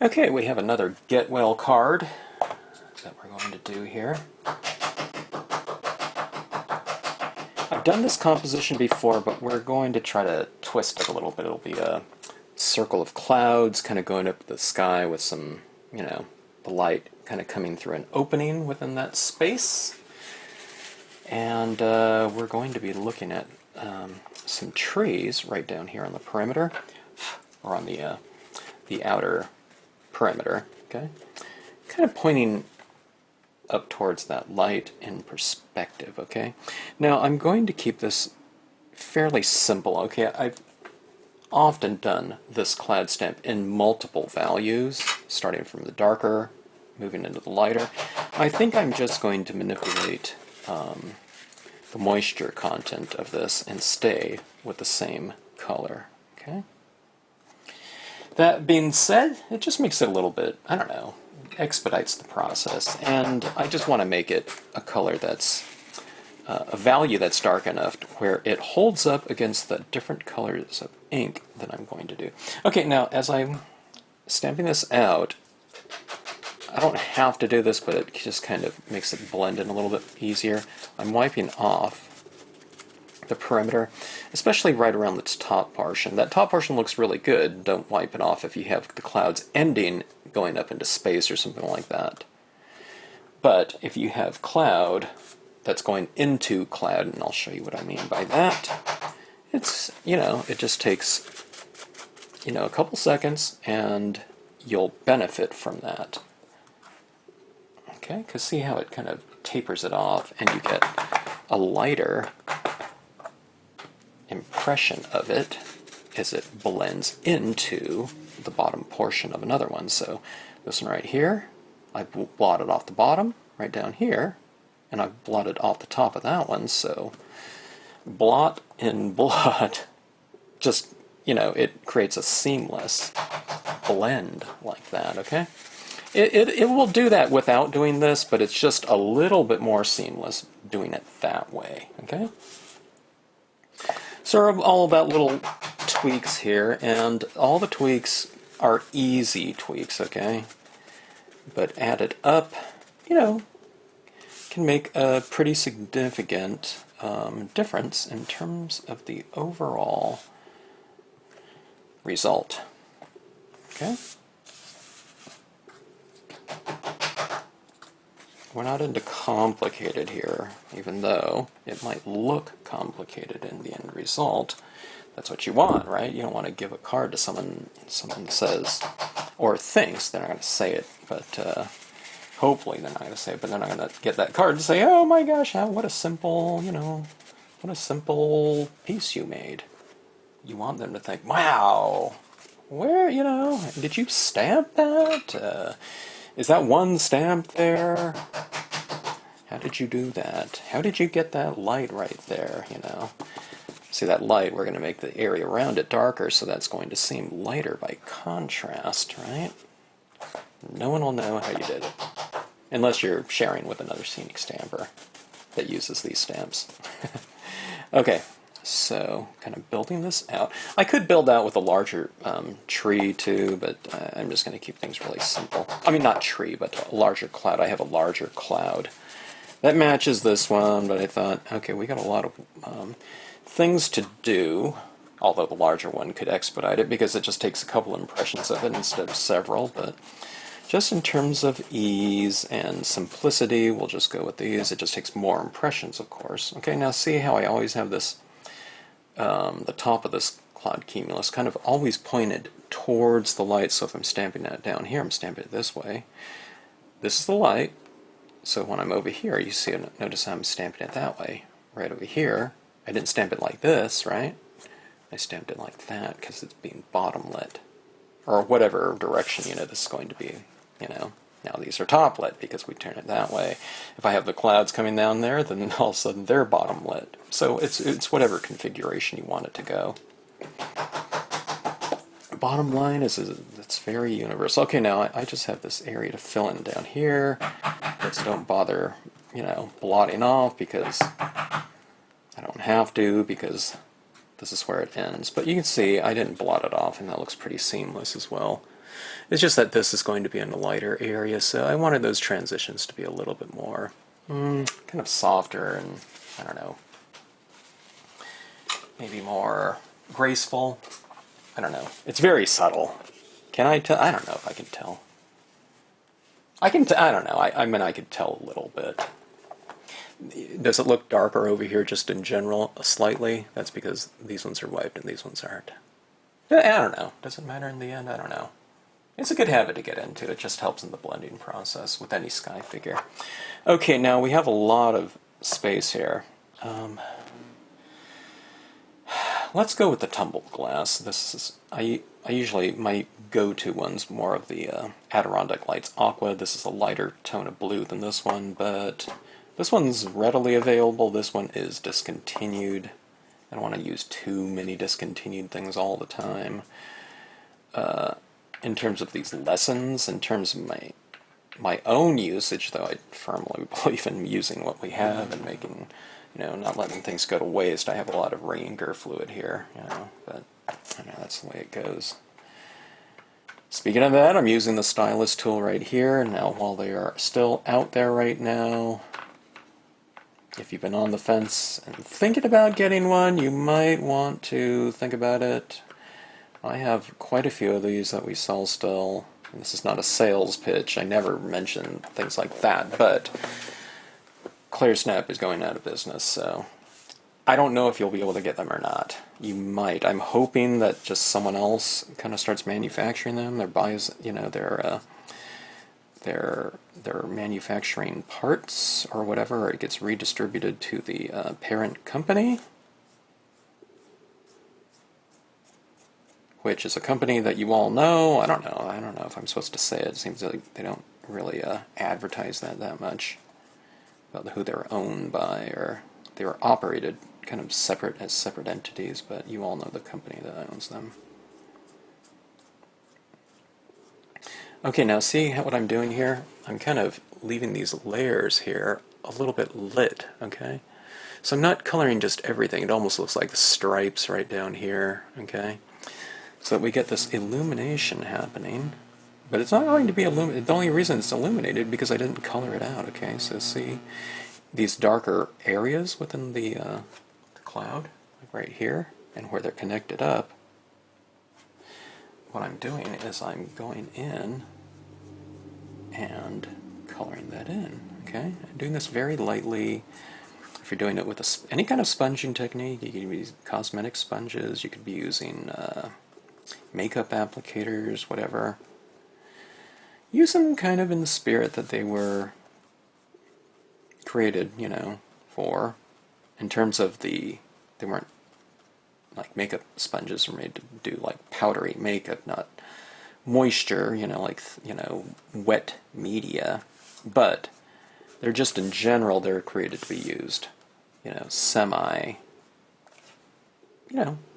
Okay, we have another Get Well card that we're going to do here. I've done this composition before, but we're going to try to twist it a little bit. It'll be a circle of clouds kind of going up the sky with some, the light kind of coming through an opening within that space. And we're going to be looking at some trees right down here on the perimeter, or on the outer perimeter, okay? Kind of pointing up towards that light in perspective, okay? Now, I'm going to keep this fairly simple, okay? I've often done this cloud stamp in multiple values, starting from the darker, moving into the lighter. I think I'm just going to manipulate the moisture content of this and stay with the same color, okay? That being said, it just makes it a little bit, I don't know, expedites the process, and I just want to make it a color that's a value that's dark enough where it holds up against the different colors of ink that I'm going to do. Okay, now as I'm stamping this out, I don't have to do this, but it just kind of makes it blend in a little bit easier. I'm wiping off the perimeter, especially right around the top portion. That top portion looks really good. Don't wipe it off if you have the clouds ending going up into space or something like that. But if you have cloud that's going into cloud, and I'll show you what I mean by that, it's, it just takes, a couple seconds and you'll benefit from that. Okay, because see how it kind of tapers it off and you get a lighter impression of it as it blends into the bottom portion of another one. So this one right here, I blotted off the bottom right down here, and I've blotted off the top of that one. So blot in blot, just, it creates a seamless blend like that, okay? It will do that without doing this, but it's just a little bit more seamless doing it that way, okay? So we're all about little tweaks here, and all the tweaks are easy tweaks, okay? But added up, can make a pretty significant difference in terms of the overall result, okay? We're not into complicated here, even though it might look complicated in the end result. That's what you want, right? You don't want to give a card to someone says, or thinks, they're not going to say it, but hopefully they're not going to say it, but they're not going to get that card to say, oh my gosh, what a simple, what a simple piece you made. You want them to think, wow, where, did you stamp that? Is that one stamp there? How did you do that? How did you get that light right there, See that light, we're going to make the area around it darker, so that's going to seem lighter by contrast, right? No one will know how you did it. Unless you're sharing with another scenic stamper that uses these stamps. Okay, so kind of building this out. I could build out with a larger tree too, but I'm just going to keep things really simple. I mean, not tree, but a larger cloud. I have a larger cloud. That matches this one, but I thought, okay, we got a lot of things to do, although the larger one could expedite it because it just takes a couple impressions of it instead of several, but just in terms of ease and simplicity, we'll just go with these. It just takes more impressions, of course. Okay, now see how I always have this, the top of this cloud cumulus kind of always pointed towards the light, so if I'm stamping that down here, I'm stamping it this way. This is the light, so when I'm over here, you see, notice how I'm stamping it that way. Right over here, I didn't stamp it like this, right? I stamped it like that because it's being bottom lit, or whatever direction, this is going to be, Now these are top lit because we turn it that way. If I have the clouds coming down there, then all of a sudden they're bottom lit. So it's whatever configuration you want it to go. Bottom line is it's very universal. Okay, now I just have this area to fill in down here. Let's don't bother, blotting off because I don't have to, because this is where it ends. But you can see I didn't blot it off, and that looks pretty seamless as well. It's just that this is going to be in a lighter area, so I wanted those transitions to be a little bit more kind of softer and, I don't know, maybe more graceful. I don't know. It's very subtle. Can I tell? I don't know if I can tell. I don't know. I mean, I could tell a little bit. Does it look darker over here just in general, slightly? That's because these ones are wiped and these ones aren't. I don't know. Does it matter in the end? I don't know. It's a good habit to get into. It just helps in the blending process with any sky figure. Okay, now we have a lot of space here. Let's go with the tumbled glass. This is I usually, my go-to one's more of the Adirondack Lights Aqua. This is a lighter tone of blue than this one, but this one's readily available. This one is discontinued. I don't want to use too many discontinued things all the time. In terms of these lessons, in terms of my own usage, though, I firmly believe in using what we have and making, not letting things go to waste. I have a lot of Ranger fluid here, but I know that's the way it goes. Speaking of that, I'm using the stylus tool right here. Now, while they are still out there right now, if you've been on the fence and thinking about getting one, you might want to think about it. I have quite a few of these that we sell still. And this is not a sales pitch. I never mention things like that, but ClearSnap is going out of business, so I don't know if you'll be able to get them or not. You might. I'm hoping that just someone else kind of starts manufacturing them. Their buys, they're manufacturing parts or whatever, or it gets redistributed to the parent company, which is a company that you all know. I don't know if I'm supposed to say it. It seems like they don't really advertise that much about who they're owned by, or they were operated kind of separate entities, but you all know the company that owns them. Okay, now see what I'm doing here? I'm kind of leaving these layers here a little bit lit, okay? So I'm not coloring just everything. It almost looks like the stripes right down here, okay? So that we get this illumination happening, but it's not going to be illuminated. The only reason it's illuminated because I didn't color it out, okay? So see these darker areas within the cloud, like right here, and where they're connected up. What I'm doing is I'm going in and coloring that in, okay? I'm doing this very lightly. If you're doing it with any kind of sponging technique, you can use cosmetic sponges, you could be using makeup applicators, whatever. Use them kind of in the spirit that they were created, for, in terms of they weren't like makeup sponges are made to do like powdery makeup, not moisture, wet media, but they're just in general, they're created to be used, semi,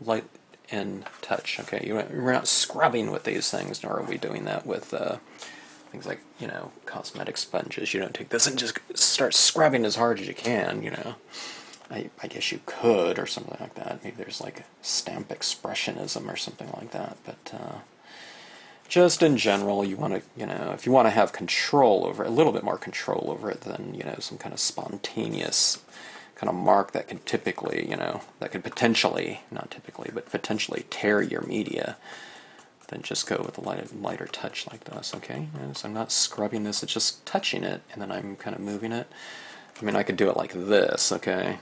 light in touch, okay? We're not scrubbing with these things, nor are we doing that with things like, cosmetic sponges. You don't take this and just start scrubbing as hard as you can, I guess you could, or something like that. Maybe there's like stamp expressionism or something like that, but just in general, you want to, if you want to have control over it, a little bit more control over it than, some kind of spontaneous kind of mark that could typically, that could potentially, not typically, but potentially tear your media, then just go with a lighter touch like this, okay? So I'm not scrubbing this, it's just touching it, and then I'm kind of moving it. I mean, I could do it like this, okay?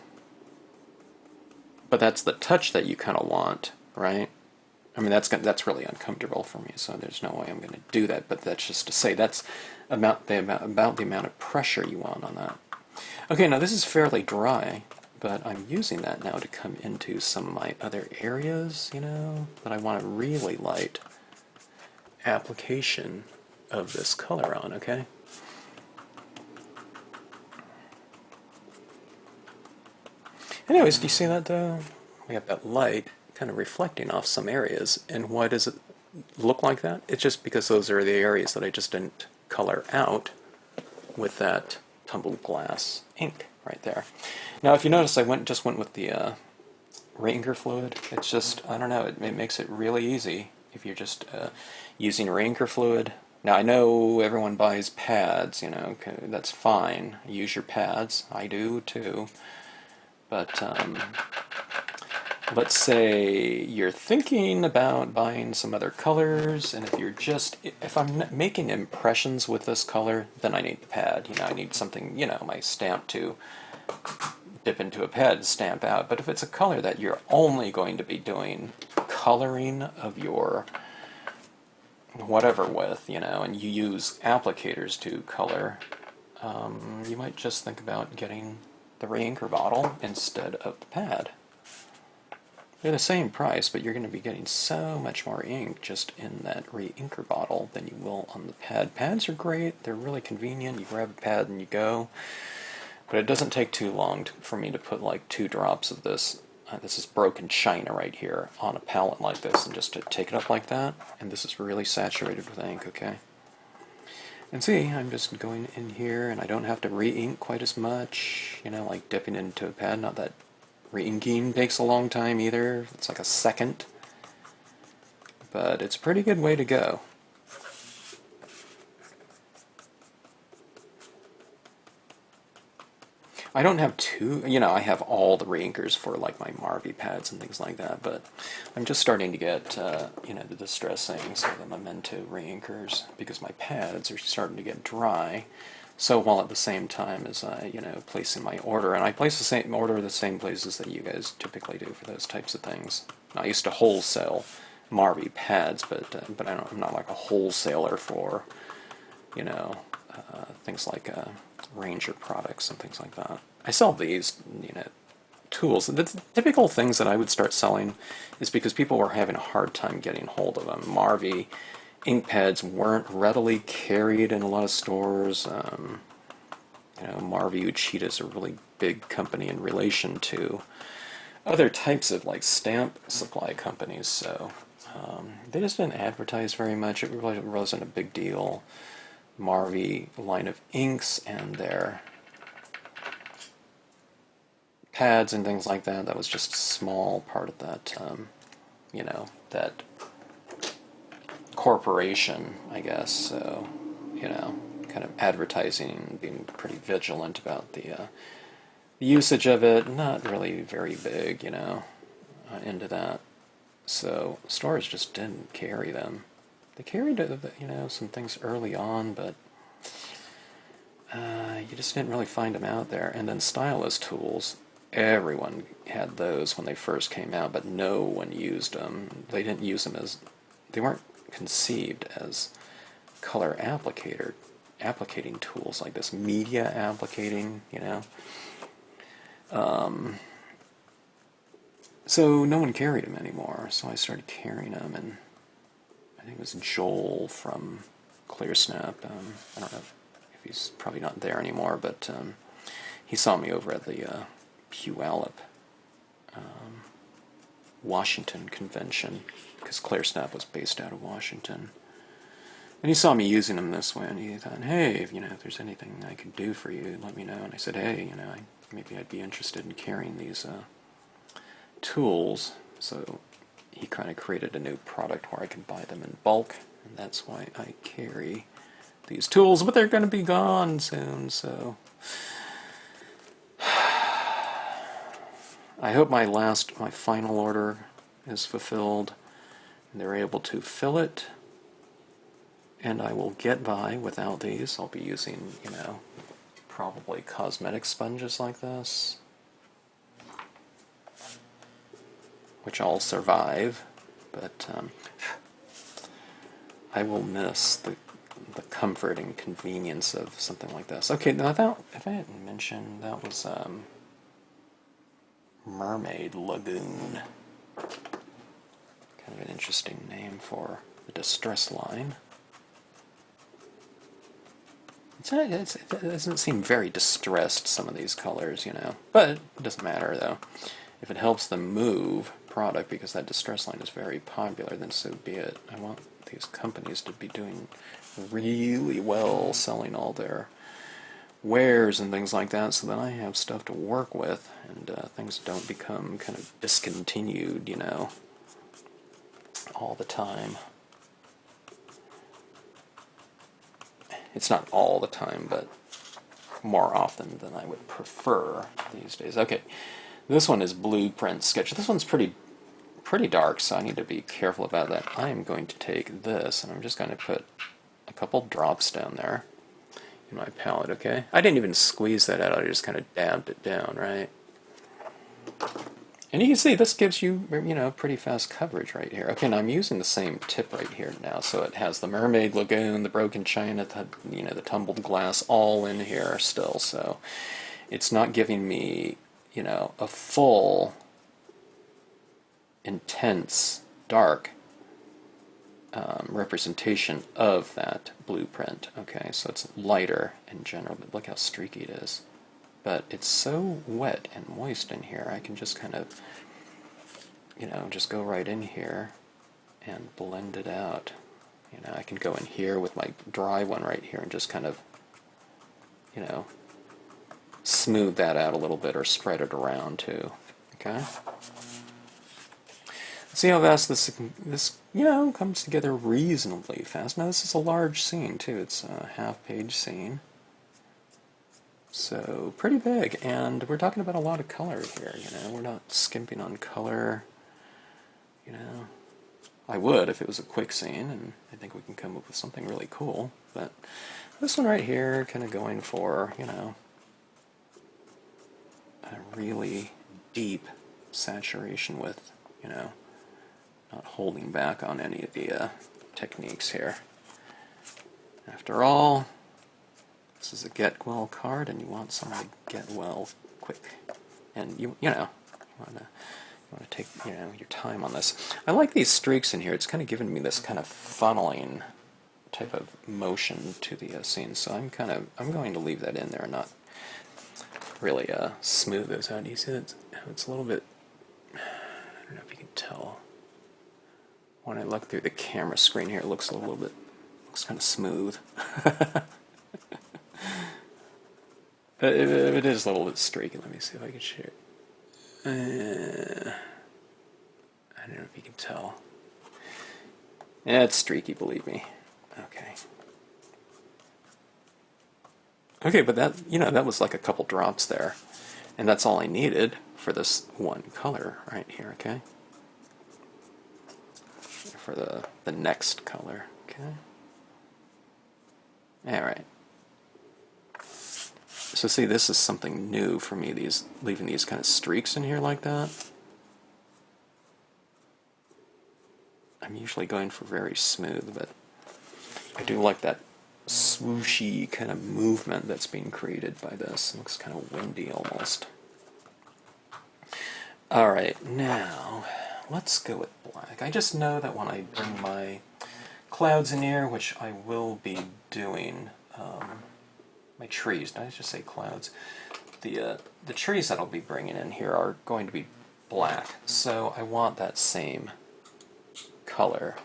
But that's the touch that you kind of want, right? I mean, that's really uncomfortable for me, so there's no way I'm going to do that, but that's just to say that's about the amount of pressure you want on that. Okay, now this is fairly dry, but I'm using that now to come into some of my other areas, that I want a really light application of this color on, okay? Anyways, do you see that though? We have that light kind of reflecting off some areas, and why does it look like that? It's just because those are the areas that I just didn't color out with that tumbled glass ink right there. Now, if you notice, I just went with the reinker fluid. It's just, I don't know, it makes it really easy if you're just using reinker fluid. Now, I know everyone buys pads, you know, okay, that's fine. Use your pads. I do too. But let's say you're thinking about buying some other colors, and if I'm making impressions with this color, then I need the pad. You know, I need something, you know, my stamp to dip into a pad and stamp out. But if it's a color that you're only going to be doing coloring of your whatever with, you know, and you use applicators to color, you might just think about getting the reinker bottle instead of the pad. They're the same price, but you're going to be getting so much more ink just in that reinker bottle than you will on the pad. Pads are great. They're really convenient. You grab a pad and you go. But it doesn't take too long for me to put like 2 drops of this. This is broken china right here on a palette like this, and just to take it up like that. And this is really saturated with ink, okay? And see, I'm just going in here, and I don't have to re-ink quite as much, you know, like dipping into a pad. Not that re-inking takes a long time either. It's like a second. But it's a pretty good way to go. I don't have you know, I have all the reinkers for like my Marvy pads and things like that, but I'm just starting to get, you know, the distressing, so the Memento reinkers, because my pads are starting to get dry. So while at the same time as I, you know, placing my order, and I place the same order the same places that you guys typically do for those types of things. I used to wholesale Marvy pads, but I'm not like a wholesaler for, you know, things like Ranger products and things like that. I sell these, you know, tools. The typical things that I would start selling is because people were having a hard time getting hold of them. Marvy ink pads weren't readily carried in a lot of stores. You know, Marvy Uchida is a really big company in relation to other types of like stamp supply companies, so they just didn't advertise very much. It really wasn't a big deal. Marvy line of inks and their pads and things like that, that was just a small part of that, you know, that corporation, I guess. So, you know, kind of advertising, being pretty vigilant about the usage of it, not really very big, you know, into that. So stores just didn't carry them. They carried, you know, some things early on, but you just didn't really find them out there. And then stylus tools, everyone had those when they first came out, but no one used them. They didn't use them as, they weren't conceived as color applicating tools like this, media applicating, you know. So no one carried them anymore, so I started carrying them, and I think it was Joel from ClearSnap. I don't know if he's probably not there anymore, but he saw me over at the Puyallup, Washington convention, because ClearSnap was based out of Washington. And he saw me using them this way, and he thought, hey, if, you know, if there's anything I could do for you, let me know. And I said, hey, you know, maybe I'd be interested in carrying these tools. So he kind of created a new product where I can buy them in bulk, and that's why I carry these tools, but they're going to be gone soon, so I hope my final order is fulfilled, and they're able to fill it, and I will get by without these. I'll be using, you know, probably cosmetic sponges like this, which I'll survive, but I will miss the comfort and convenience of something like this. Okay, now that, if I hadn't mentioned, that was Mermaid Lagoon. Kind of an interesting name for the distress line. It doesn't seem very distressed, some of these colors, you know, but it doesn't matter though. If it helps them move product, because that distress line is very popular, then so be it. I want these companies to be doing really well selling all their wears and things like that, so that I have stuff to work with, and things don't become kind of discontinued, you know, all the time. It's not all the time, but more often than I would prefer these days. Okay, this one is Blueprint Sketch. This one's pretty dark, so I need to be careful about that. I am going to take this, and I'm just going to put a couple drops down there in my palette, okay? I didn't even squeeze that out, I just kind of dabbed it down, right? And you can see this gives you, you know, pretty fast coverage right here. Okay, now I'm using the same tip right here now, so it has the mermaid lagoon, the broken china, the, you know, the tumbled glass all in here still, so it's not giving me, you know, a full, intense, dark representation of that blueprint. Okay, so it's lighter in general, but look how streaky it is. But it's so wet and moist in here, I can just kind of, you know, just go right in here and blend it out. You know, I can go in here with my dry one right here and just kind of, you know, smooth that out a little bit or spread it around too. Okay? See how fast this you know, comes together reasonably fast. Now this is a large scene too. It's a half-page scene. So, pretty big, and we're talking about a lot of color here, you know, we're not skimping on color, you know. I would if it was a quick scene, and I think we can come up with something really cool, but this one right here, kind of going for, you know, a really deep saturation with, you know, not holding back on any of the techniques here. After all, this is a get well card, and you want someone to get well quick, and you know, you want to take, you know, your time on this. I like these streaks in here. It's kind of giving me this kind of funneling type of motion to the scene. So I'm going to leave that in there and not really smooth those out. You see that it's a little bit, I don't know if you can tell. When I look through the camera screen here, it looks a little bit, looks kind of smooth. It is a little bit streaky. Let me see if I can show it. I don't know if you can tell. Yeah, it's streaky, believe me. Okay. Okay, but that, you know, that was like a couple drops there. And that's all I needed for this one color right here, okay? For the next color, okay? Alright. So see, this is something new for me, leaving these kind of streaks in here like that. I'm usually going for very smooth, but I do like that swooshy kind of movement that's being created by this. It looks kind of windy almost. Alright, now let's go with black. I just know that when I bring my clouds in here, which I will be doing, my trees, did I just say clouds? The trees that I'll be bringing in here are going to be black, so I want that same color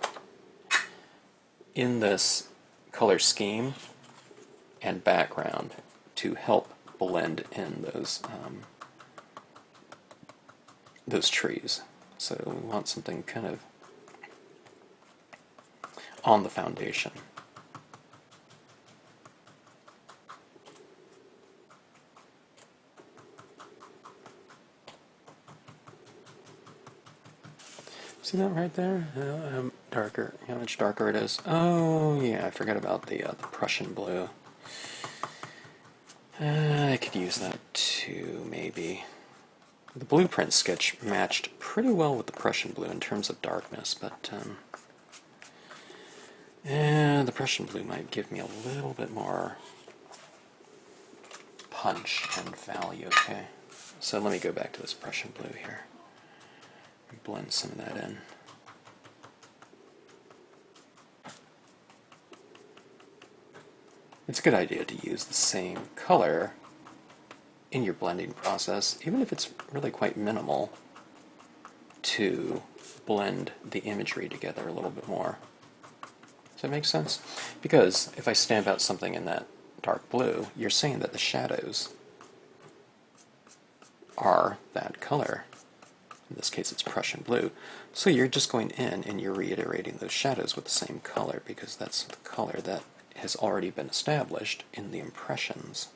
in this color scheme and background to help blend in those trees. So we want something kind of on the foundation. See that right there? Darker. How much darker it is? Oh yeah, I forgot about the Prussian blue. I could use that too, maybe. The blueprint sketch matched pretty well with the Prussian blue in terms of darkness, but the Prussian blue might give me a little bit more punch and value. Okay, so let me go back to this Prussian blue here. Blend some of that in. It's a good idea to use the same color in your blending process, even if it's really quite minimal, to blend the imagery together a little bit more. Does that make sense? Because if I stamp out something in that dark blue, you're saying that the shadows are that color. In this case, it's Prussian blue. So you're just going in and you're reiterating those shadows with the same color because that's the color that has already been established in the impressions.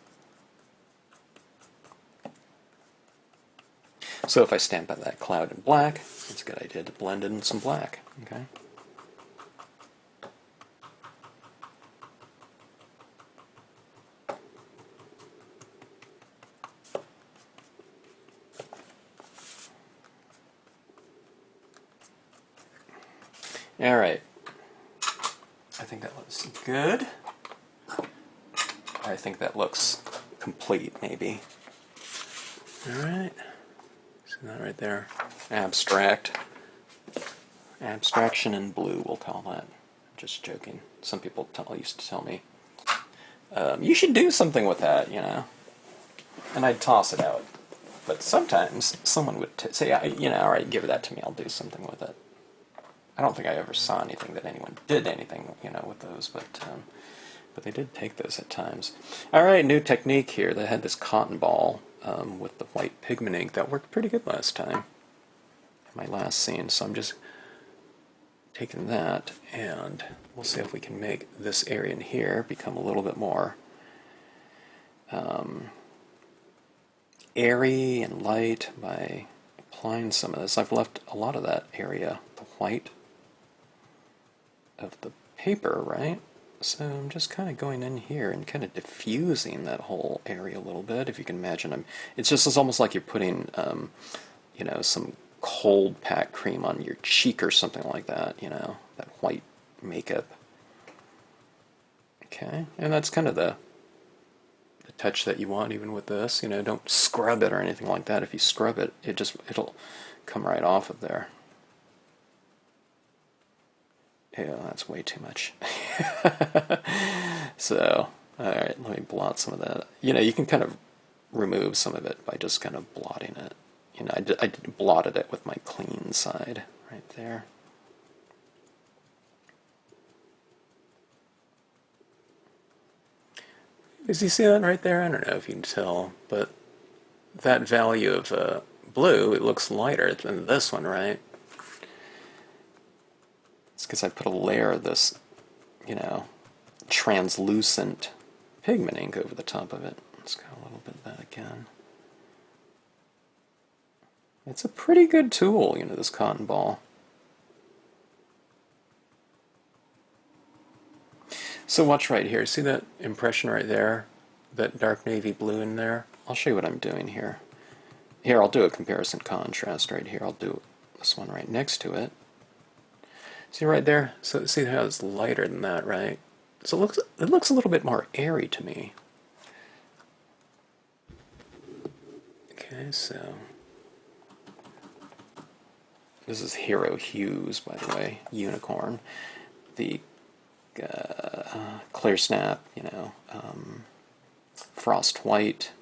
So if I stamp out that cloud in black, it's a good idea to blend in some black. Okay. All right. I think that looks good. I think that looks complete, maybe. All right. See that right there? Abstract. Abstraction in blue, we'll call that. Just joking. Some people used to tell me, you should do something with that, you know. And I'd toss it out. But sometimes someone would say, you know, all right, give that to me, I'll do something with it. I don't think I ever saw anything that anyone did anything, you know, with those, but they did take those at times. All right, new technique here. They had this cotton ball with the white pigment ink that worked pretty good last time. My last scene, so I'm just taking that, and we'll see if we can make this area in here become a little bit more airy and light by applying some of this. I've left a lot of that area, the white of the paper, right? So I'm just kind of going in here and kind of diffusing that whole area a little bit. If you can imagine, it's almost like you're putting, you know, some cold pack cream on your cheek or something like that. You know, that white makeup. Okay, and that's kind of the touch that you want, even with this. You know, don't scrub it or anything like that. If you scrub it, it'll come right off of there. Yeah, that's way too much. So, alright, let me blot some of that. You know, you can kind of remove some of it by just kind of blotting it. You know, I blotted it with my clean side right there. Does you see that right there? I don't know if you can tell, but that value of blue, it looks lighter than this one, right? It's because I put a layer of this, you know, translucent pigment ink over the top of it. Let's go a little bit of that again. It's a pretty good tool, you know, this cotton ball. So watch right here. See that impression right there? That dark navy blue in there? I'll show you what I'm doing here. Here, I'll do a comparison contrast right here. I'll do this one right next to it. See right there? So see how it's lighter than that, right? So it looks a little bit more airy to me. Okay, so this is Hero Hues, by the way, Unicorn. The Clear Snap, you know, Frost White,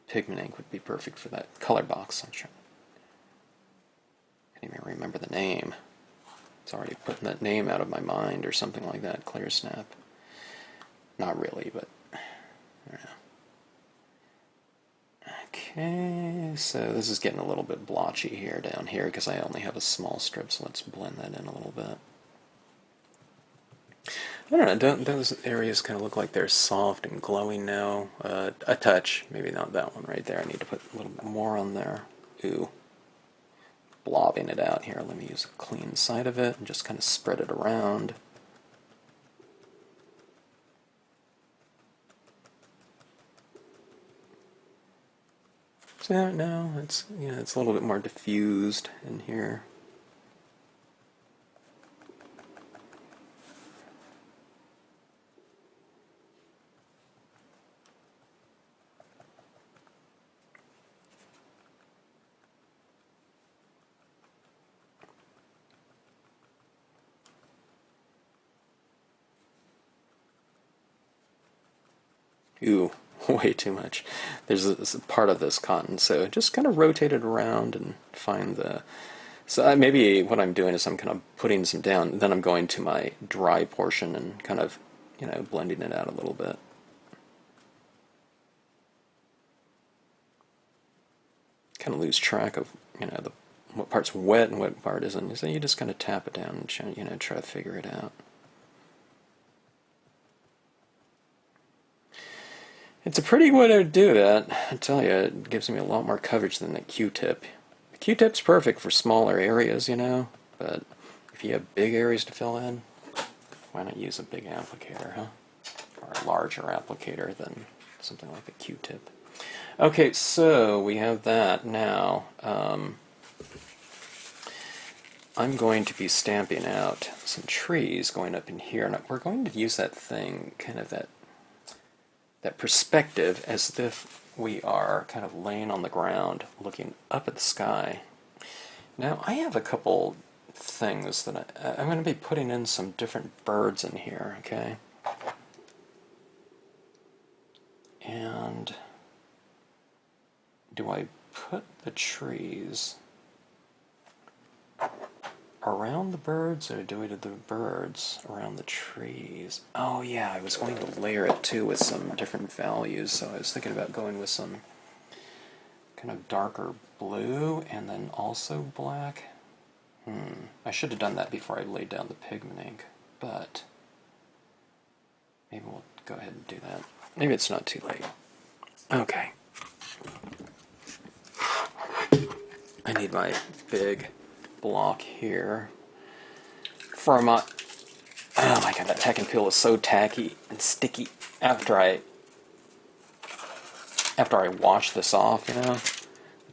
pigment ink would be perfect for that color box. I'm sure. I can't even remember the name. It's already putting that name out of my mind or something like that. Clear Snap. Not really, but I don't know. Okay, so this is getting a little bit blotchy here down here because I only have a small strip, so let's blend that in a little bit. I don't know, don't those areas kind of look like they're soft and glowing now? A touch, maybe not that one right there. I need to put a little bit more on there. Ooh. Blobbing it out here. Let me use a clean side of it and just kind of spread it around. So now it's, you know, it's a little bit more diffused in here. Ooh, way too much. There's a part of this cotton, so just kind of rotate it around and find the So maybe what I'm doing is I'm kind of putting some down, then I'm going to my dry portion and kind of, blending it out a little bit. Kind of lose track of, what part's wet and what part isn't. So you just kind of tap it down and try to figure it out. It's a pretty way to do that. I tell you, it gives me a lot more coverage than the Q-tip. The Q-tip's perfect for smaller areas, but if you have big areas to fill in, why not use a big applicator, huh? Or a larger applicator than something like a Q-tip. Okay, so we have that now. I'm going to be stamping out some trees going up in here, and we're going to use that thing, kind of that perspective, as if we are kind of laying on the ground looking up at the sky. Now, I have a couple things that I'm going to be putting in some different birds in here, okay? And do I put the trees around the birds, or do I do the birds around the trees? Oh yeah, I was going to layer it too with some different values, so I was thinking about going with some kind of darker blue and then also black. I should have done that before I laid down the pigment ink, but maybe we'll go ahead and do that. Maybe it's not too late. Okay. I need my big block here for my... Oh my god, that tack and peel is so tacky and sticky after I wash this off, the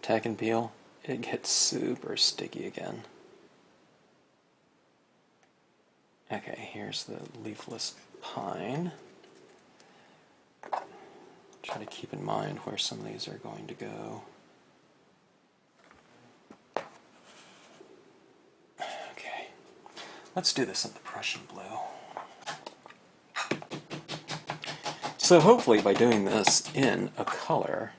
tack and peel, it gets super sticky again. Okay, here's the leafless pine. Try to keep in mind where some of these are going to go. Okay, let's do this in the Prussian blue. So hopefully by doing this in a color,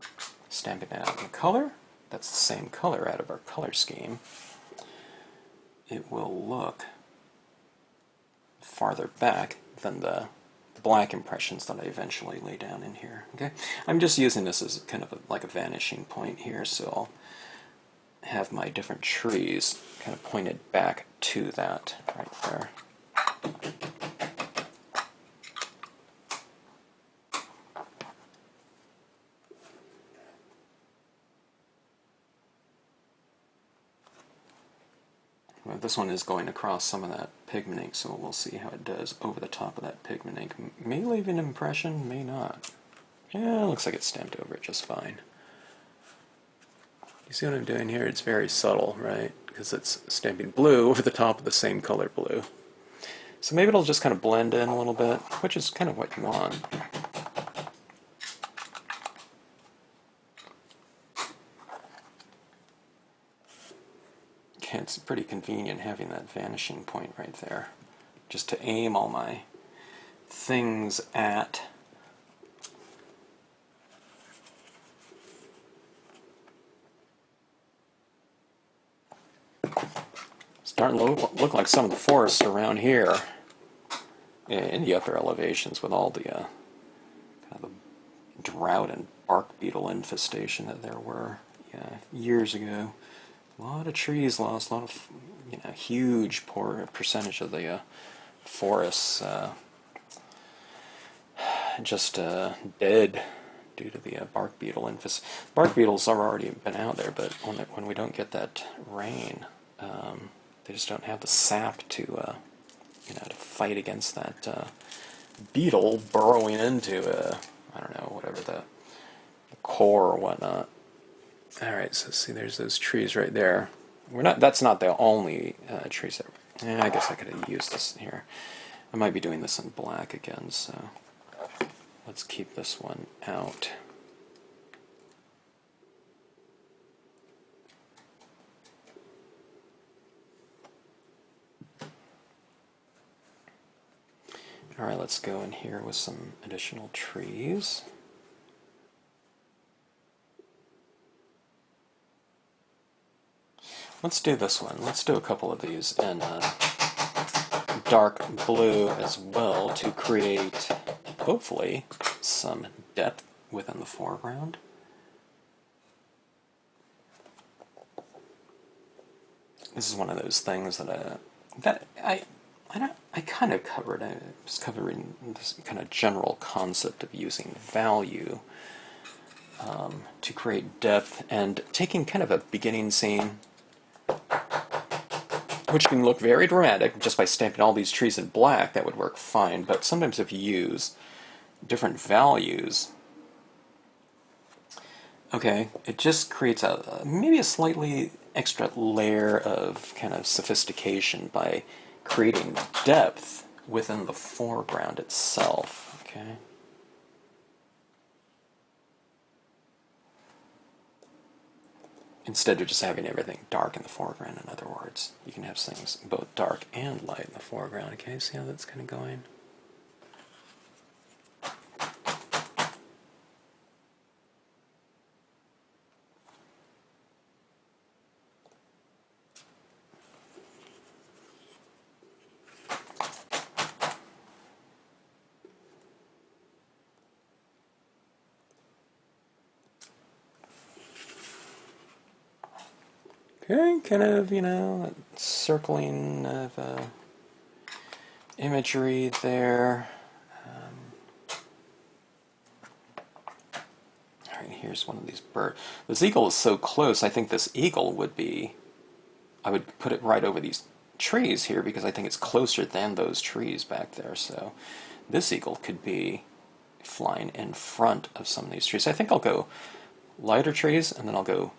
stamping it out in a color, that's the same color out of our color scheme, it will look farther back than the black impressions that I eventually lay down in here. Okay, I'm just using this as kind of like a vanishing point here, so I'll have my different trees kind of pointed back to that right there. Well, this one is going across some of that pigment ink, so we'll see how it does over the top of that pigment ink. May leave an impression, may not. Yeah, it looks like it's stamped over it just fine. You see what I'm doing here? It's very subtle, right? Because it's stamping blue over the top of the same color blue. So maybe it'll just kind of blend in a little bit, which is kind of what you want. It's pretty convenient having that vanishing point right there, just to aim all my things at. Starting to look like some of the forests around here in the upper elevations, with all the kind of the drought and bark beetle infestation that there were years ago. A lot of trees lost, a lot of huge percentage of the forests just dead due to the bark beetle infestation. Bark beetles have already been out there, but when we don't get that rain, they just don't have the sap to to fight against that beetle burrowing into I don't know, whatever the core or whatnot. All right, so see, there's those trees right there. That's not the only trees that. I guess I could have used this here. I might be doing this in black again, so let's keep this one out. All right, let's go in here with some additional trees. Let's do this one. Let's do a couple of these in dark blue as well to create, hopefully, some depth within the foreground. This is one of those things that I kind of covered. I was covering this kind of general concept of using value to create depth and taking kind of a beginning scene, which can look very dramatic just by stamping all these trees in black. That would work fine, but sometimes if you use different values, okay, it just creates maybe a slightly extra layer of kind of sophistication by creating depth within the foreground itself, okay? Instead of just having everything dark in the foreground, in other words. You can have things both dark and light in the foreground, okay? See how that's kind of going? Okay, kind of, you know, circling of imagery there. All right, here's one of these birds. This eagle is so close, I think this eagle would be, I would put it right over these trees here because I think it's closer than those trees back there. So this eagle could be flying in front of some of these trees. I think I'll go lighter trees and then I'll go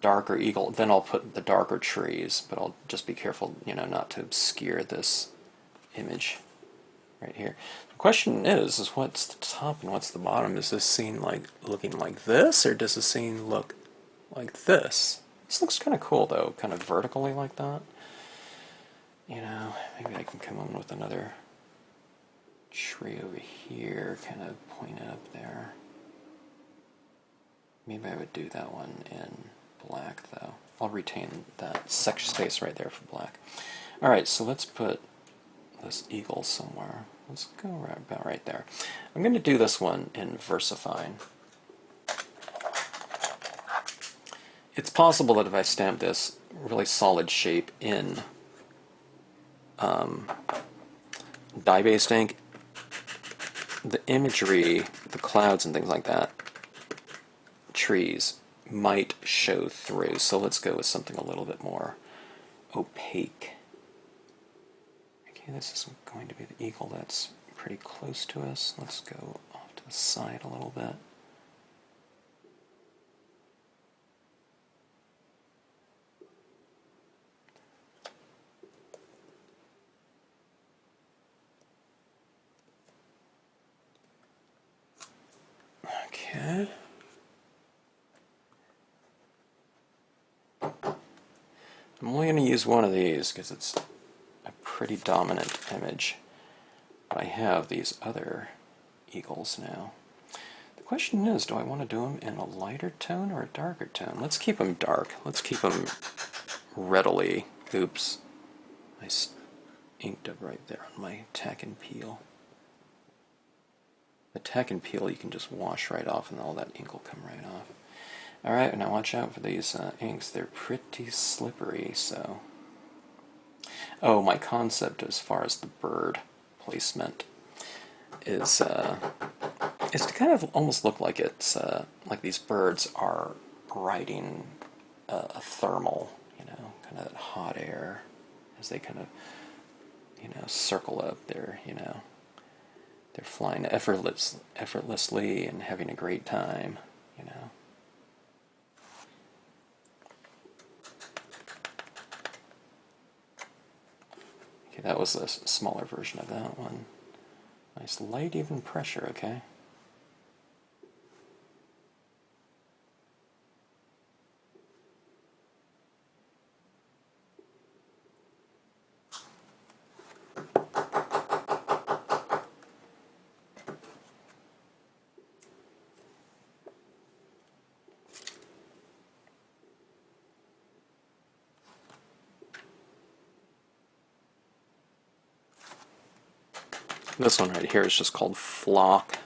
darker eagle, then I'll put the darker trees, but I'll just be careful, you know, not to obscure this image right here. The question is what's the top and what's the bottom? Is this scene like looking like this, or does the scene look like this? This looks kind of cool though, kind of vertically like that. You know, maybe I can come in with another tree over here, kind of point up there. Maybe I would do that one in black, though. I'll retain that section space right there for black. All right, so let's put this eagle somewhere. Let's go about right there. I'm going to do this one in versifying. It's possible that if I stamp this really solid shape in dye-based ink, the imagery, the clouds and things like that, trees, might show through. So let's go with something a little bit more opaque. Okay, this is going to be the eagle that's pretty close to us. Let's go off to the side a little bit. Okay. I'm only going to use one of these because it's a pretty dominant image. But I have these other eagles now. The question is, do I want to do them in a lighter tone or a darker tone? Let's keep them dark. Let's keep them readily. Oops. I inked up right there on my tack and peel. The tack and peel you can just wash right off and all that ink will come right off. Alright, now watch out for these inks. They're pretty slippery, so... Oh, my concept as far as the bird placement is to kind of almost look like it's like these birds are riding a thermal, you know, kind of that hot air as they kind of, you know, circle up there, you know. They're flying effortlessly and having a great time, you know. Okay, that was a smaller version of that one. Nice light, even pressure, okay? This one right here is just called Flock.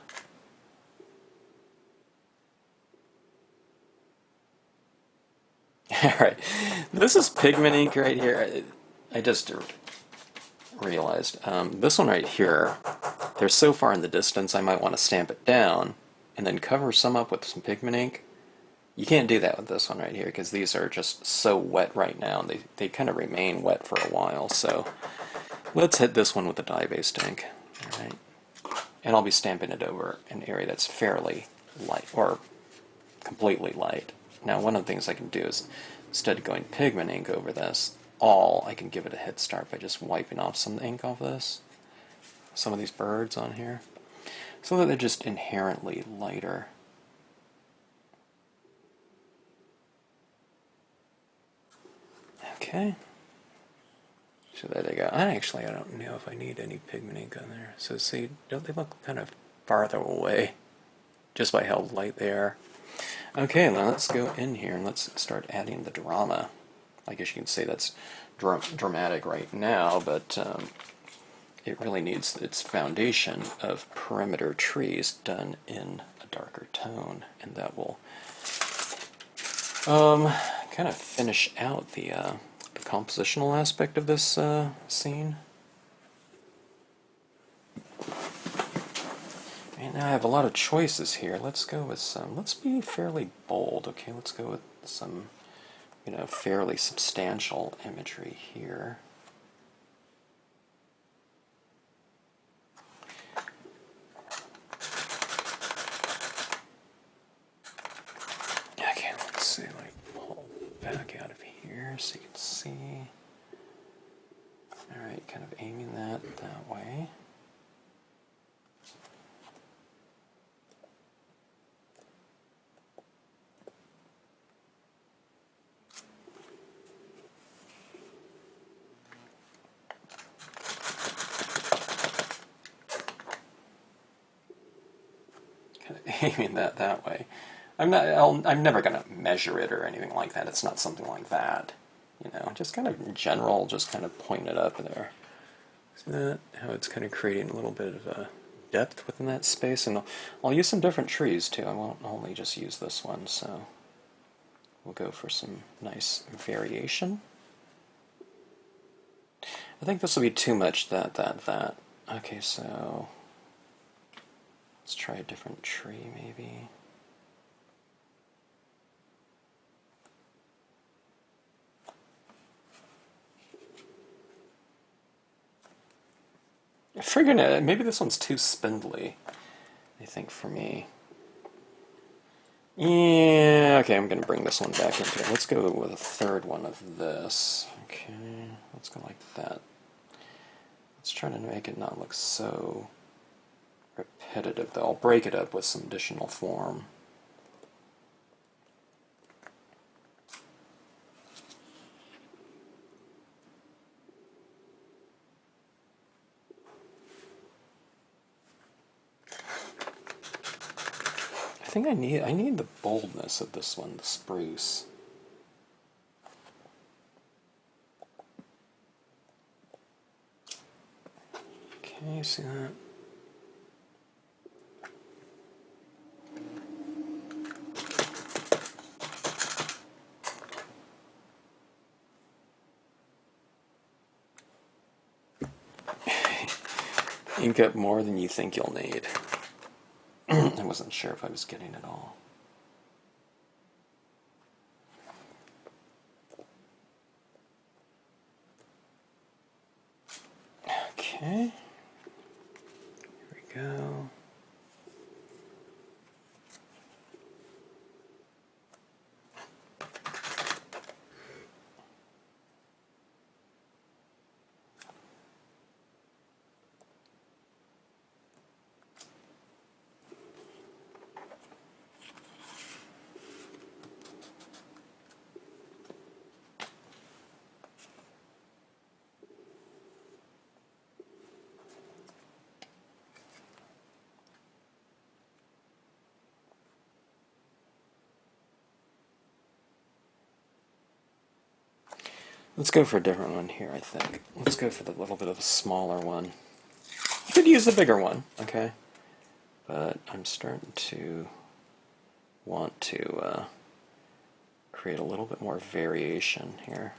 Alright, this is pigment ink right here. I just realized. This one right here, they're so far in the distance I might want to stamp it down and then cover some up with some pigment ink. You can't do that with this one right here because these are just so wet right now. They kind of remain wet for a while, so let's hit this one with the dye-based ink. Alright, and I'll be stamping it over an area that's fairly light, or completely light. Now, one of the things I can do is, instead of going pigment ink over this, I can give it a head start by just wiping off some ink off this, some of these birds on here, so that they're just inherently lighter. Okay. So there they go. I don't know if I need any pigment ink on there. So see, don't they look kind of farther away just by how light they are? Okay, now let's go in here and let's start adding the drama. I guess you can say that's dramatic right now, but it really needs its foundation of perimeter trees done in a darker tone, and that will kind of finish out the compositional aspect of this scene. And now I have a lot of choices here. Let's go with some, let's be fairly bold, okay? Let's go with some, fairly substantial imagery here. Okay, let's see, pull back out of here so you can see. Alright, kind of aiming that way. Aiming that way. I'm never going to measure it or anything like that. It's not something like that. Just kind of in general, just kind of point it up there. See that? How it's kind of creating a little bit of depth within that space. And I'll use some different trees too. I won't only just use this one, so we'll go for some nice variation. I think this will be too much that. Okay, so let's try a different tree, maybe. Friggin' maybe this one's too spindly, I think, for me. Yeah, okay, I'm going to bring this one back into it. Let's go with a third one of this. Okay, let's go like that. Let's try to make it not look so repetitive, though. I'll break it up with some additional form. I think I need the boldness of this one, the spruce. Okay, see that? Ink up more than you think you'll need. I wasn't sure if I was getting it all. Okay. Here we go. Let's go for a different one here, I think. Let's go for the little bit of a smaller one. You could use a bigger one, okay? But I'm starting to want to create a little bit more variation here.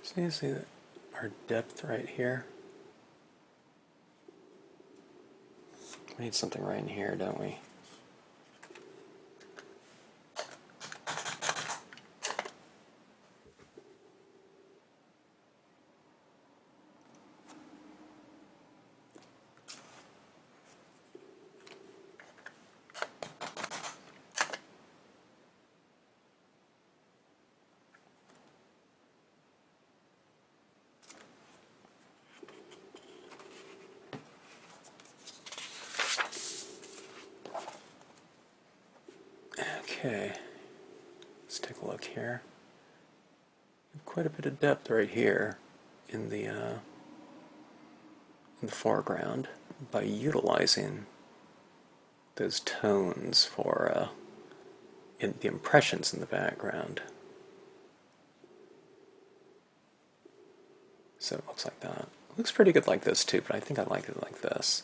So you see that our depth right here. We need something right in here, don't we? Okay, let's take a look here. Quite a bit of depth right here in the foreground by utilizing those tones for the impressions in the background. So it looks like that. It looks pretty good like this too, but I think I like it like this.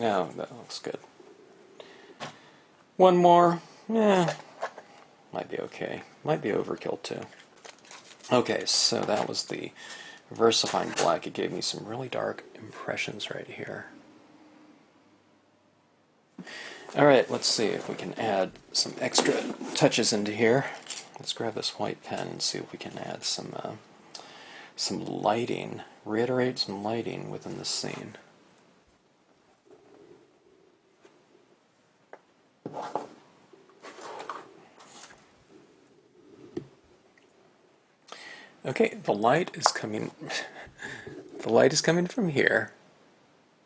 Oh, that looks good. One more. Yeah, might be okay. Might be overkill too. Okay, so that was the VersaFine Black. It gave me some really dark impressions right here. Alright, let's see if we can add some extra touches into here. Let's grab this white pen and see if we can add some lighting, reiterate some lighting within the scene. Okay, the light is coming from here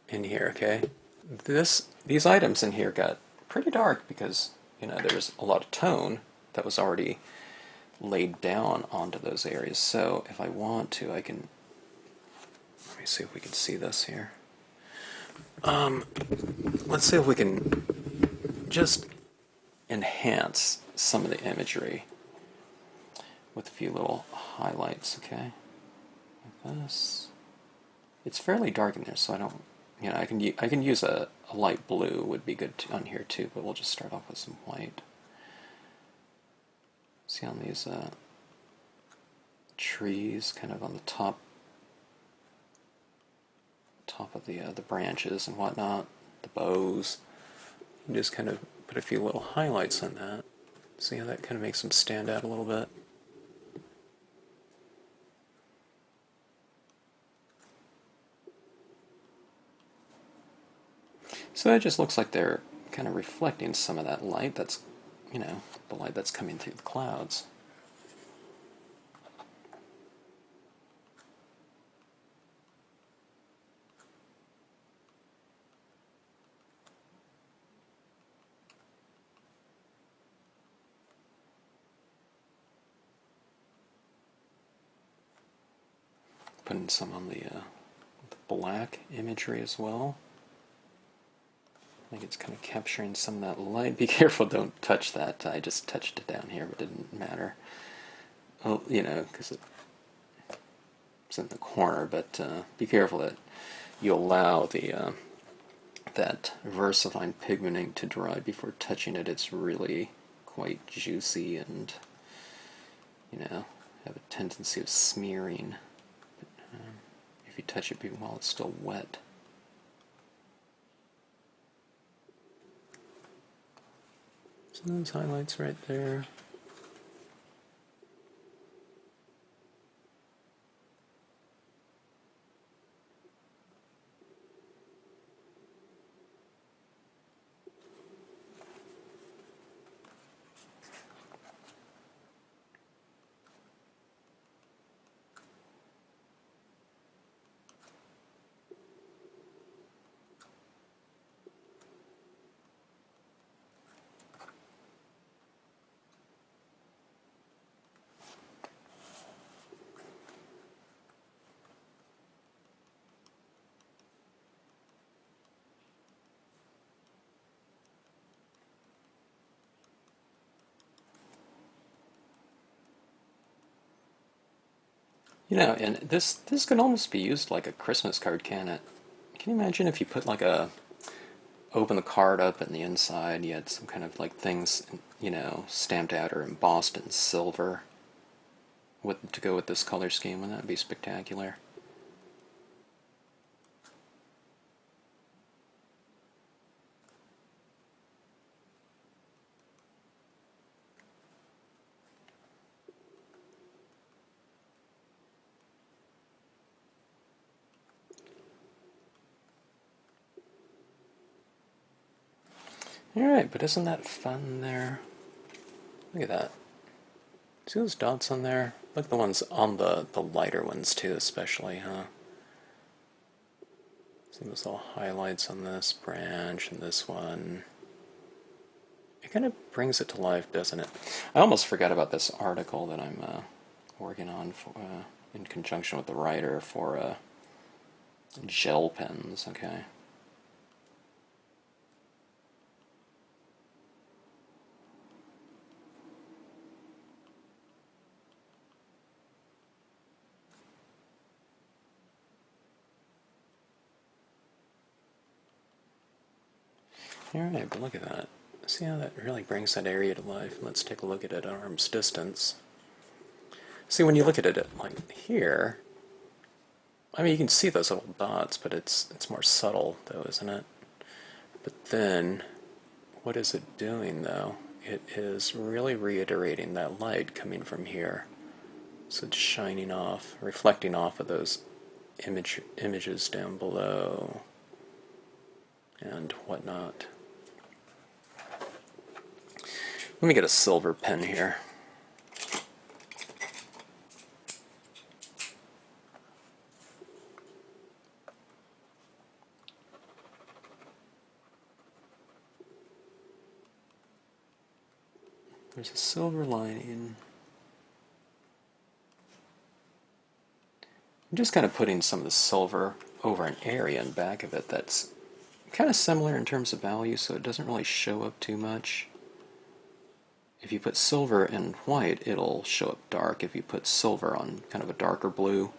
in here, okay? These items in here got pretty dark because, there's a lot of tone that was already laid down onto those areas. So if I want to, I can, let me see if we can see this here. Let's see if we can just enhance some of the imagery with a few little highlights, okay? Like this. It's fairly dark in there, so I don't, I can use a light blue would be good on here too, but we'll just start off with some white. See on these trees, kind of on the top of the branches and whatnot, the boughs. And just kind of put a few little highlights on that. See how that kind of makes them stand out a little bit. So it just looks like they're kind of reflecting some of that light that's, the light that's coming through the clouds. Putting some on the black imagery as well. I think it's kind of capturing some of that light. Be careful, don't touch that. I just touched it down here, but it didn't matter. Oh, you know, because it's in the corner, but be careful that you allow the that versifying pigmenting to dry before touching it. It's really quite juicy and, you know, have a tendency of smearing. But, if you touch it while it's still wet. So those highlights right there. You know, and this can almost be used like a Christmas card, can it? Can you imagine if you put like a open the card up and the inside you had some kind of like things, you know, stamped out or embossed in silver to go with this color scheme? Wouldn't that be spectacular? Alright, but isn't that fun there? Look at that. See those dots on there? Look at the ones on the lighter ones too, especially, huh? See those little highlights on this branch and this one. It kind of brings it to life, doesn't it? I almost forgot about this article that I'm working on for, in conjunction with the writer for gel pens, okay? Alright, but look at that. See how that really brings that area to life? Let's take a look at it at arm's distance. See, when you look at it like here, I mean, you can see those little dots, but it's more subtle, though, isn't it? But then, what is it doing, though? It is really reiterating that light coming from here. So it's shining off, reflecting off of those images down below and whatnot. Let me get a silver pen here. There's a silver lining. I'm just kind of putting some of the silver over an area in back of it that's kind of similar in terms of value, so it doesn't really show up too much. If you put silver in white, it'll show up dark. If you put silver on kind of a darker blue,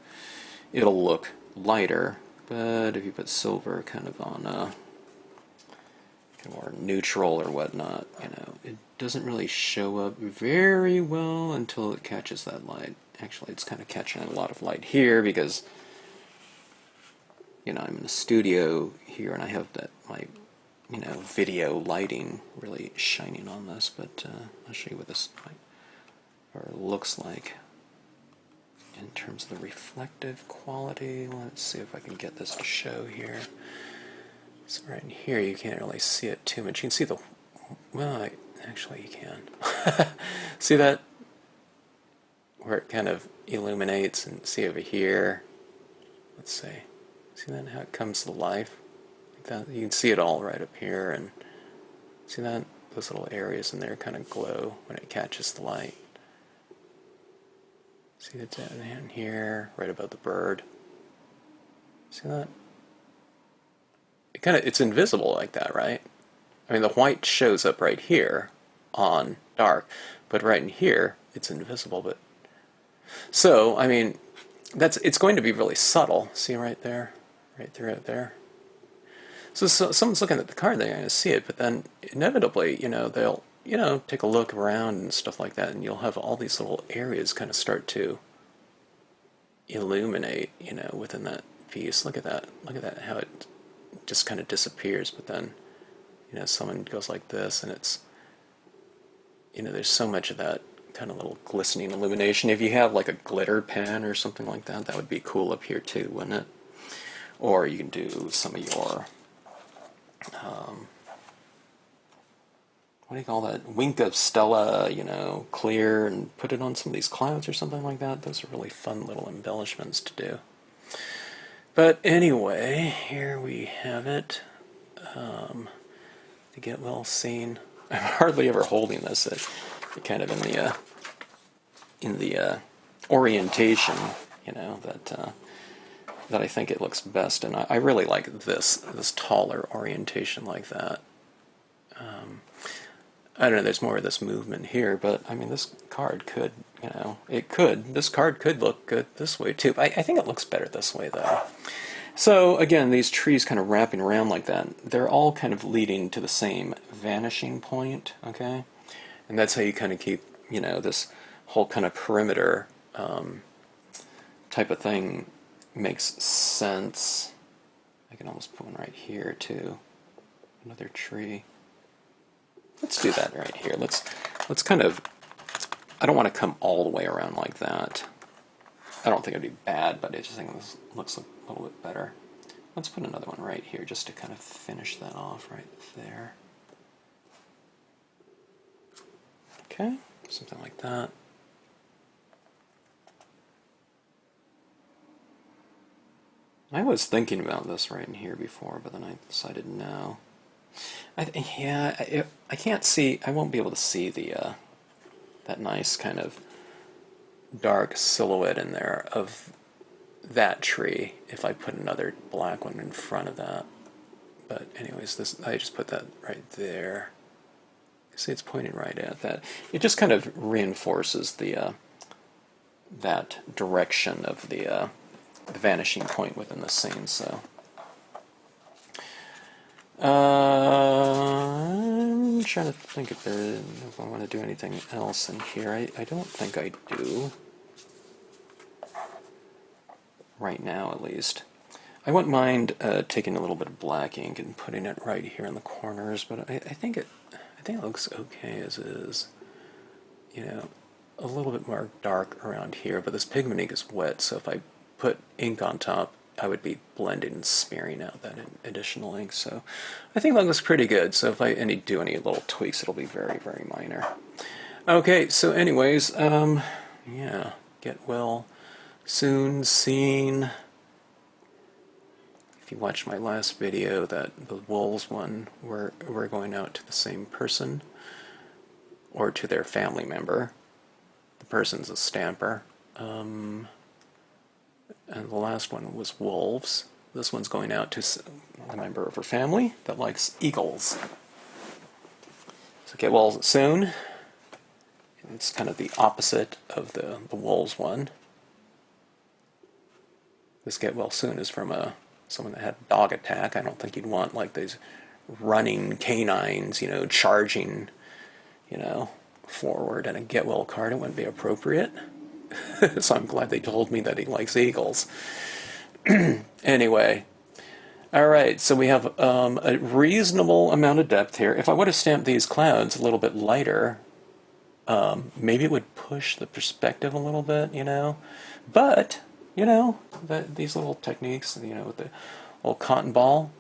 it'll look lighter. But if you put silver kind of on a more neutral or whatnot, you know, it doesn't really show up very well until it catches that light. Actually, it's kind of catching a lot of light here because, you know, I'm in a studio here and I have that, my, you know, video lighting really shining on this, but I'll show you what this looks like in terms of the reflective quality. Let's see if I can get this to show here. So right in here you can't really see it too much. You can see the, well, actually you can. See that? Where it kind of illuminates, and see over here. Let's see. See that, how it comes to life? Like that. You can see it all right up here, and see that? Those little areas in there kind of glow when it catches the light. See that down here, right above the bird. See that? It's invisible like that, right? I mean, the white shows up right here on dark, but right in here, it's invisible. But so, I mean, it's going to be really subtle. See right there? Right there, right there. So someone's looking at the card, they're going to see it, but then inevitably, they'll, take a look around and stuff like that, and you'll have all these little areas kind of start to illuminate, within that piece. Look at that. Look at that, how it just kind of disappears, but then, someone goes like this, and it's, there's so much of that kind of little glistening illumination. If you have like a glitter pen or something like that, that would be cool up here too, wouldn't it? Or you can do some of your, what do you call that? Wink of Stella, clear, and put it on some of these clouds or something like that. Those are really fun little embellishments to do. But anyway, here we have it. To get well seen. I'm hardly ever holding this. Kind of in the orientation, that I think it looks best, and I really like this taller orientation like that. I don't know, there's more of this movement here, but I mean, this card could, this card could look good this way too. I think it looks better this way though. So again, these trees kind of wrapping around like that, they're all kind of leading to the same vanishing point, okay? And that's how you kind of keep, this whole kind of perimeter type of thing makes sense. I can almost put one right here too. Another tree. Let's do that right here. Let's kind of, I don't want to come all the way around like that. I don't think it'd be bad, but I just think this looks a little bit better. Let's put another one right here just to kind of finish that off right there. Okay, something like that. I was thinking about this right in here before, but then I decided no. I can't see, I won't be able to see the that nice kind of dark silhouette in there of that tree if I put another black one in front of that. But anyways, I just put that right there. See, it's pointing right at that. It just kind of reinforces the that direction of the vanishing point within the scene. So I'm trying to think if I want to do anything else in here. I don't think I do. Right now, at least. I wouldn't mind taking a little bit of black ink and putting it right here in the corners, but I think it looks okay as is. A little bit more dark around here, but this pigment ink is wet, so if I put ink on top, I would be blending and smearing out that additional ink. So I think that looks pretty good. So if I do any little tweaks, it'll be very, very minor. Okay, so anyways, yeah, get well soon seen. If you watched my last video, the wolves one, we're going out to the same person or to their family member. The person's a stamper. And the last one was wolves. This one's going out to a member of her family that likes eagles. So get well soon. It's kind of the opposite of the wolves one. This get well soon is from someone that had a dog attack. I don't think you'd want like these running canines, charging, forward, and a get well card. It wouldn't be appropriate. So I'm glad they told me that he likes eagles. Anyway, all right, so we have a reasonable amount of depth here. If I would have stamped these clouds a little bit lighter, maybe it would push the perspective a little bit, But, these little techniques, with the little cotton ball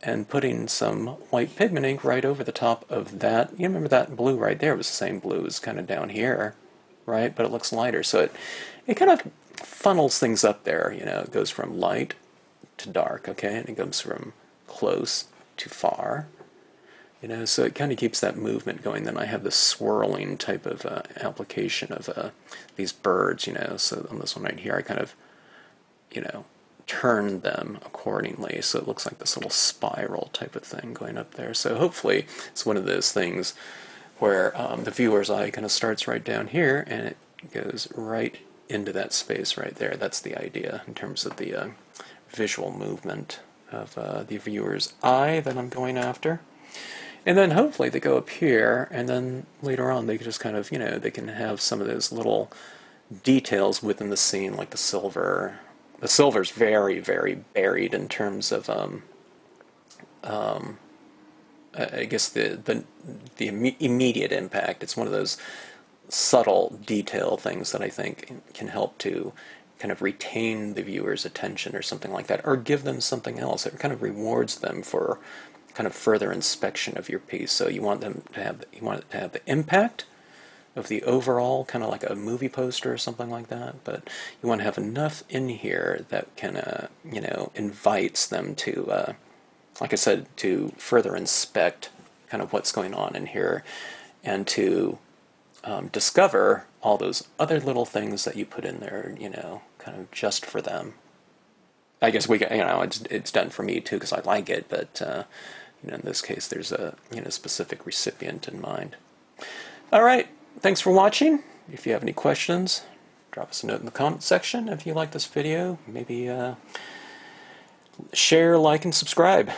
and putting some white pigment ink right over the top of that. You remember that blue right there was the same blue as kind of down here, right? But it looks lighter, so it kind of funnels things up there, It goes from light to dark, okay? And it goes from close to far, so it kind of keeps that movement going. Then I have this swirling type of application of these birds, so on this one right here, I kind of, turn them accordingly, so it looks like this little spiral type of thing going up there. So hopefully it's one of those things where the viewer's eye kind of starts right down here and it goes right into that space right there. That's the idea in terms of the visual movement of the viewer's eye that I'm going after. And then hopefully they go up here, and then later on they can just kind of, they can have some of those little details within the scene, like the silver. The silver's very, very buried in terms of, I guess, the immediate impact. It's one of those subtle detail things that I think can help to kind of retain the viewer's attention or something like that, or give them something else. It kind of rewards them for kind of further inspection of your piece. So you want it to have the impact of the overall, kind of like a movie poster or something like that, but you want to have enough in here that can, invites them to, like I said, to further inspect kind of what's going on in here, and to discover all those other little things that you put in there, kind of just for them. I guess it's done for me too because I like it, but in this case, there's a specific recipient in mind. All right, thanks for watching. If you have any questions, drop us a note in the comment section. If you like this video, maybe share, like, and subscribe.